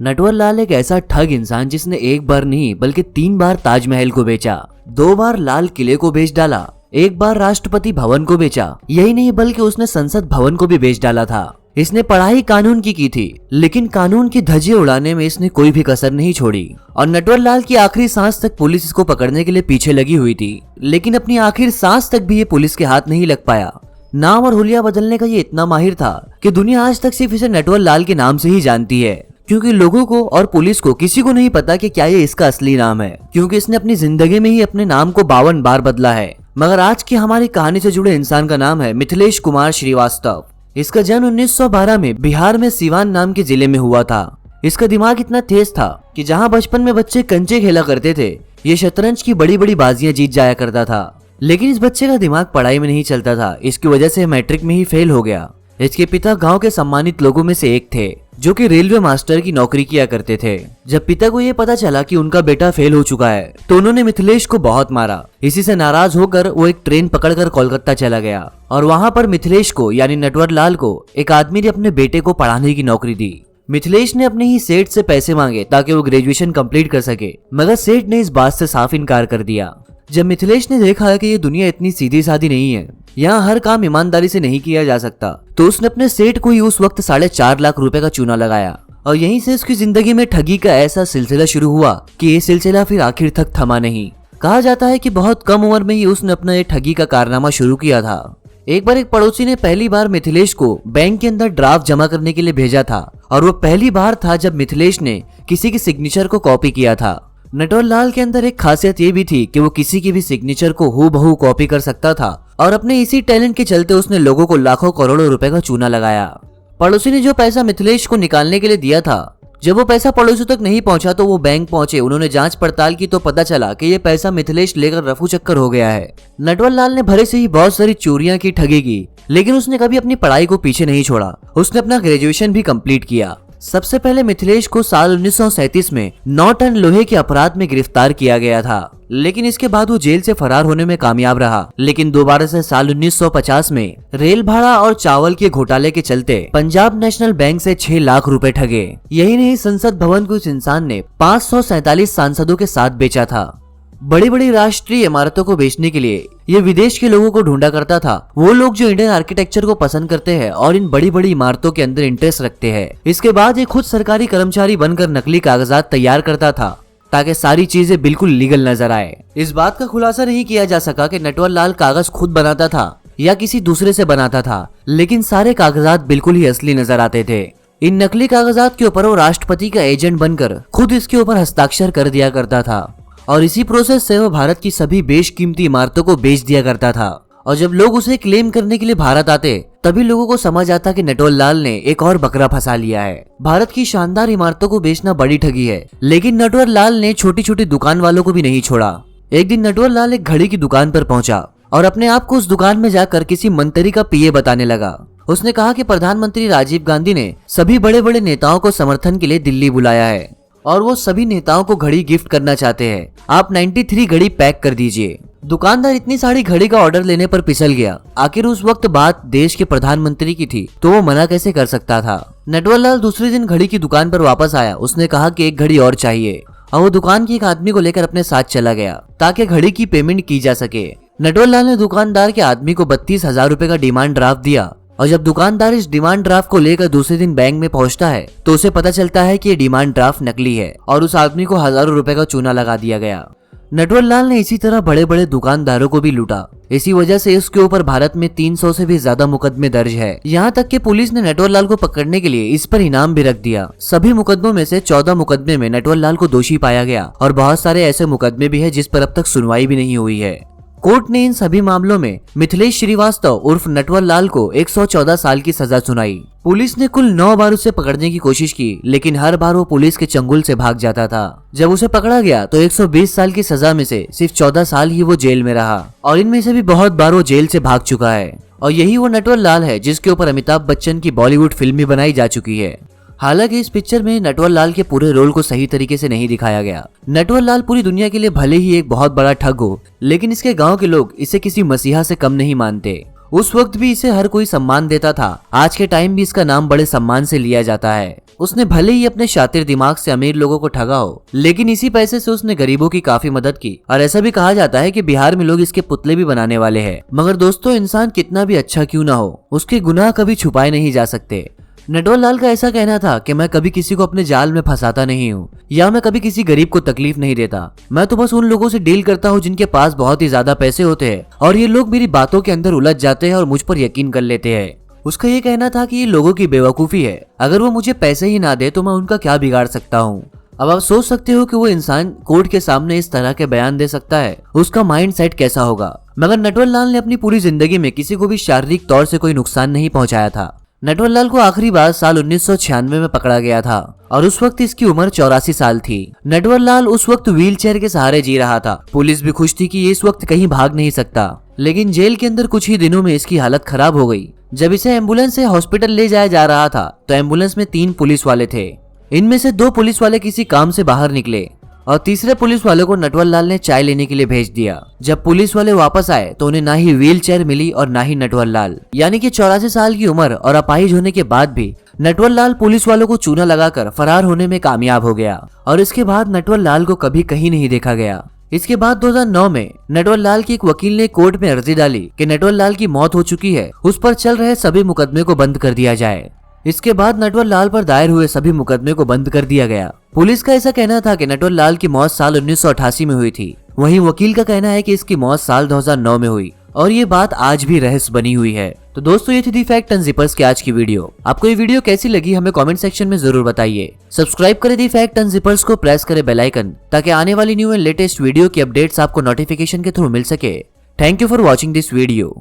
नटवर लाल एक ऐसा ठग इंसान जिसने एक बार नहीं बल्कि 3 बार ताजमहल को बेचा, 2 बार लाल किले को बेच डाला, 1 बार राष्ट्रपति भवन को बेचा। यही नहीं बल्कि उसने संसद भवन को भी बेच डाला था। इसने पढ़ाई कानून की थी, लेकिन कानून की धज्जियां उड़ाने में इसने कोई भी कसर नहीं छोड़ी। और नटवर लाल की आखिरी सांस तक पुलिस इसको पकड़ने के लिए पीछे लगी हुई थी, लेकिन अपनी आखिरी सांस तक भी ये पुलिस के हाथ नहीं लग पाया। नाम और हुलिया बदलने का ये इतना माहिर था कि दुनिया आज तक सिर्फ इसे नटवर लाल के नाम से ही जानती है, क्योंकि लोगों को और पुलिस को किसी को नहीं पता कि क्या ये इसका असली नाम है, क्योंकि इसने अपनी जिंदगी में ही अपने नाम को 52 बार बदला है। मगर आज की हमारी कहानी से जुड़े इंसान का नाम है मिथिलेश कुमार श्रीवास्तव। इसका जन्म 1912 में बिहार में सीवान नाम के जिले में हुआ था। इसका दिमाग इतना तेज था कि जहाँ बचपन में बच्चे कंचे खेला करते थे, ये शतरंज की बड़ी बड़ी बाजियां जीत जाया करता था। लेकिन इस बच्चे का दिमाग पढ़ाई में नहीं चलता था, इसकी वजह से मैट्रिक में ही फेल हो गया। इसके पिता गांव के सम्मानित लोगों में से एक थे, जो कि रेलवे मास्टर की नौकरी किया करते थे। जब पिता को ये पता चला कि उनका बेटा फेल हो चुका है, तो उन्होंने मिथिलेश को बहुत मारा। इसी से नाराज होकर वो एक ट्रेन पकड़कर कोलकाता चला गया और वहां पर मिथिलेश को यानी नटवर लाल को एक आदमी ने अपने बेटे को पढ़ाने की नौकरी दी। मिथिलेश ने अपने ही सेठ से पैसे मांगे ताकि वो ग्रेजुएशन कंप्लीट कर सके, मगर सेठ ने इस बात से साफ इनकार कर दिया। जब मिथिलेश ने देखा कि ये दुनिया इतनी सीधी सादी नहीं है, यहाँ हर काम ईमानदारी से नहीं किया जा सकता, तो उसने अपने सेठ को ही उस वक्त 4.5 लाख रुपए का चूना लगाया। और यहीं से उसकी जिंदगी में ठगी का ऐसा सिलसिला शुरू हुआ कि ये सिलसिला फिर आखिर तक थमा नहीं। कहा जाता है कि बहुत कम उम्र में ही उसने अपना ये ठगी का कारनामा शुरू किया था। एक बार एक पड़ोसी ने पहली बार मिथिलेश को बैंक के अंदर ड्राफ्ट जमा करने के लिए भेजा था, और वो पहली बार था जब मिथिलेश ने किसी की सिग्नेचर को कॉपी किया था। नटवर लाल के अंदर एक खासियत ये भी थी कि वो किसी की भी सिग्नेचर को हूबहू कॉपी कर सकता था, और अपने इसी टैलेंट के चलते उसने लोगों को लाखों करोड़ों रुपए का चूना लगाया। पड़ोसी ने जो पैसा मिथिलेश को निकालने के लिए दिया था, जब वो पैसा पड़ोसी तक नहीं पहुंचा तो वो बैंक पहुंचे। उन्होंने जांच पड़ताल की तो पता चला कि ये पैसा मिथिलेश लेकर रफू चक्कर हो गया है। नटवर लाल ने भरे से ही बहुत सारी चोरियां की, ठगी की, लेकिन उसने कभी अपनी पढ़ाई को पीछे नहीं छोड़ा। उसने अपना ग्रेजुएशन भी कंप्लीट किया। सबसे पहले मिथिलेश को साल 1937 में 9 टन लोहे के अपराध में गिरफ्तार किया गया था, लेकिन इसके बाद वो जेल से फरार होने में कामयाब रहा। लेकिन दोबारा से साल 1950 में रेल भाड़ा और चावल के घोटाले के चलते पंजाब नेशनल बैंक से 6 लाख रुपए ठगे। यही नहीं, संसद भवन को इस इंसान ने 547 सांसदों के साथ बेचा था। बड़ी बड़ी राष्ट्रीय इमारतों को बेचने के लिए ये विदेश के लोगों को ढूंढा करता था, वो लोग जो इंडियन आर्किटेक्चर को पसंद करते हैं और इन बड़ी बड़ी इमारतों के अंदर इंटरेस्ट रखते हैं। इसके बाद ये खुद सरकारी कर्मचारी बनकर नकली कागजात तैयार करता था ताकि सारी चीजें बिल्कुल लीगल नजर आए। इस बात का खुलासा नहीं किया जा सका कि नटवर लाल कागज खुद बनाता था या किसी दूसरे से बनाता था, लेकिन सारे कागजात बिल्कुल ही असली नजर आते थे। इन नकली कागजात के ऊपर वो राष्ट्रपति का एजेंट बनकर खुद इसके ऊपर हस्ताक्षर कर दिया करता था, और इसी प्रोसेस से वो भारत की सभी बेशकीमती इमारतों को बेच दिया करता था। और जब लोग उसे क्लेम करने के लिए भारत आते, तभी लोगों को समझ आता कि नटवर लाल ने एक और बकरा फंसा लिया है। भारत की शानदार इमारतों को बेचना बड़ी ठगी है, लेकिन नटवर लाल ने छोटी छोटी दुकान वालों को भी नहीं छोड़ा। एक दिन नटवर लाल एक घड़ी की दुकान पर पहुंचा और अपने आप को उस दुकान में जाकर किसी मंत्री का पीए बताने लगा। उसने कहा कि प्रधानमंत्री राजीव गांधी ने सभी बड़े बड़े नेताओं को समर्थन के लिए दिल्ली बुलाया है और वो सभी नेताओं को घड़ी गिफ्ट करना चाहते हैं। आप 93 घड़ी पैक कर दीजिए। दुकानदार इतनी सारी घड़ी का ऑर्डर लेने पर फिसल गया। आखिर उस वक्त बात देश के प्रधानमंत्री की थी, तो वो मना कैसे कर सकता था। नटवर लाल दूसरे दिन घड़ी की दुकान पर वापस आया। उसने कहा कि एक घड़ी और चाहिए, और वो दुकान के एक आदमी को लेकर अपने साथ चला गया ताकि घड़ी की पेमेंट की जा सके। नटवर लाल ने दुकानदार के आदमी को 32,000 रुपए का डिमांड ड्राफ्ट दिया, और जब दुकानदार इस डिमांड ड्राफ्ट को लेकर दूसरे दिन बैंक में पहुंचता है, तो उसे पता चलता है कि ये डिमांड ड्राफ्ट नकली है और उस आदमी को हजारों रुपए का चूना लगा दिया गया। नटवर लाल ने इसी तरह बड़े बड़े दुकानदारों को भी लूटा। इसी वजह से इसके ऊपर भारत में 300 से भी ज्यादा मुकदमे दर्ज है। यहाँ तक कि पुलिस ने नटवर लाल को पकड़ने के लिए इस पर इनाम भी रख दिया। सभी मुकदमों में से 14 मुकदमे में नटवर लाल को दोषी पाया गया, और बहुत सारे ऐसे मुकदमे भी है जिस पर अब तक सुनवाई भी नहीं हुई है। कोर्ट ने इन सभी मामलों में मिथिलेश श्रीवास्तव उर्फ नटवर लाल को 114 साल की सजा सुनाई। पुलिस ने कुल 9 बार उसे पकड़ने की कोशिश की, लेकिन हर बार वो पुलिस के चंगुल से भाग जाता था। जब उसे पकड़ा गया तो 120 साल की सजा में से सिर्फ 14 साल ही वो जेल में रहा, और इनमें से भी बहुत बार वो जेल से भाग चुका है। और यही वो नटवर लाल है जिसके ऊपर अमिताभ बच्चन की बॉलीवुड फिल्म भी बनाई जा चुकी है। हालांकि इस पिक्चर में नटवर लाल के पूरे रोल को सही तरीके से नहीं दिखाया गया। नटवर लाल पूरी दुनिया के लिए भले ही एक बहुत बड़ा ठग हो, लेकिन इसके गांव के लोग इसे किसी मसीहा से कम नहीं मानते। उस वक्त भी इसे हर कोई सम्मान देता था। आज के टाइम भी इसका नाम बड़े सम्मान से लिया जाता है। उसने भले ही अपने शातिर दिमाग से अमीर लोगों को ठगा हो, लेकिन इसी पैसे से उसने गरीबों की काफी मदद की। और ऐसा भी कहा जाता है कि बिहार में लोग इसके पुतले भी बनाने वाले हैं। मगर दोस्तों, इंसान कितना भी अच्छा क्यों ना हो, उसके गुनाह कभी छुपाए नहीं जा सकते। नटवर लाल का ऐसा कहना था कि मैं कभी किसी को अपने जाल में फंसाता नहीं हूँ, या मैं कभी किसी गरीब को तकलीफ नहीं देता। मैं तो बस उन लोगों से डील करता हूँ जिनके पास बहुत ही ज्यादा पैसे होते हैं, और ये लोग मेरी बातों के अंदर उलझ जाते हैं और मुझ पर यकीन कर लेते हैं। उसका ये कहना था कि ये लोगों की बेवकूफी है, अगर वो मुझे पैसे ही ना दे तो मैं उनका क्या बिगाड़ सकता हूँ। अब आप सोच सकते हो कि वो इंसान कोर्ट के सामने इस तरह के बयान दे सकता है, उसका माइंड सेट कैसा होगा। मगर नटवर लाल ने अपनी पूरी जिंदगी में किसी को भी शारीरिक तौर से कोई नुकसान नहीं पहुंचाया था। नटवर लाल को आखिरी बार साल 1996 में पकड़ा गया था और उस वक्त इसकी उम्र 84 साल थी। नटवर लाल उस वक्त व्हीलचेयर के सहारे जी रहा था। पुलिस भी खुश थी कि ये इस वक्त कहीं भाग नहीं सकता, लेकिन जेल के अंदर कुछ ही दिनों में इसकी हालत खराब हो गई। जब इसे एम्बुलेंस से हॉस्पिटल ले जाया जा रहा था तो एम्बुलेंस में 3 पुलिस वाले थे। इनमें से 2 पुलिस वाले किसी काम से बाहर निकले और तीसरे पुलिस वाले को नटवर लाल ने चाय लेने के लिए भेज दिया। जब पुलिस वाले वापस आए तो उन्हें ना ही व्हील चेयर मिली और ना ही नटवर लाल। यानी कि 84 साल की उम्र और अपाहिज होने के बाद भी नटवर लाल पुलिस वालों को चूना लगाकर फरार होने में कामयाब हो गया और इसके बाद नटवर लाल को कभी कहीं नहीं देखा गया। इसके बाद 2009 में नटवर लाल के एक वकील ने कोर्ट में अर्जी डाली कि नटवर लाल की मौत हो चुकी है, उस पर चल रहे सभी मुकदमे को बंद कर दिया जाए। इसके बाद नटवर लाल पर दायर हुए सभी मुकदमे को बंद कर दिया गया। पुलिस का ऐसा कहना था कि नटवर लाल की मौत साल 1988 में हुई थी। वहीं वकील का कहना है कि इसकी मौत साल 2009 में हुई और ये बात आज भी रहस्य बनी हुई है। तो दोस्तों, ये थी दी फैक्ट एंड जिपर्स की आज की वीडियो। आपको ये वीडियो कैसी लगी हमें कमेंट सेक्शन में जरूर बताइए। सब्सक्राइब करें दी फैक्ट एंड जिपर्स को, प्रेस करें बेल आइकन ताकि आने वाली न्यू एंड लेटेस्ट वीडियो की अपडेट्स आपको नोटिफिकेशन के थ्रू मिल सके। Thank you for watching this video.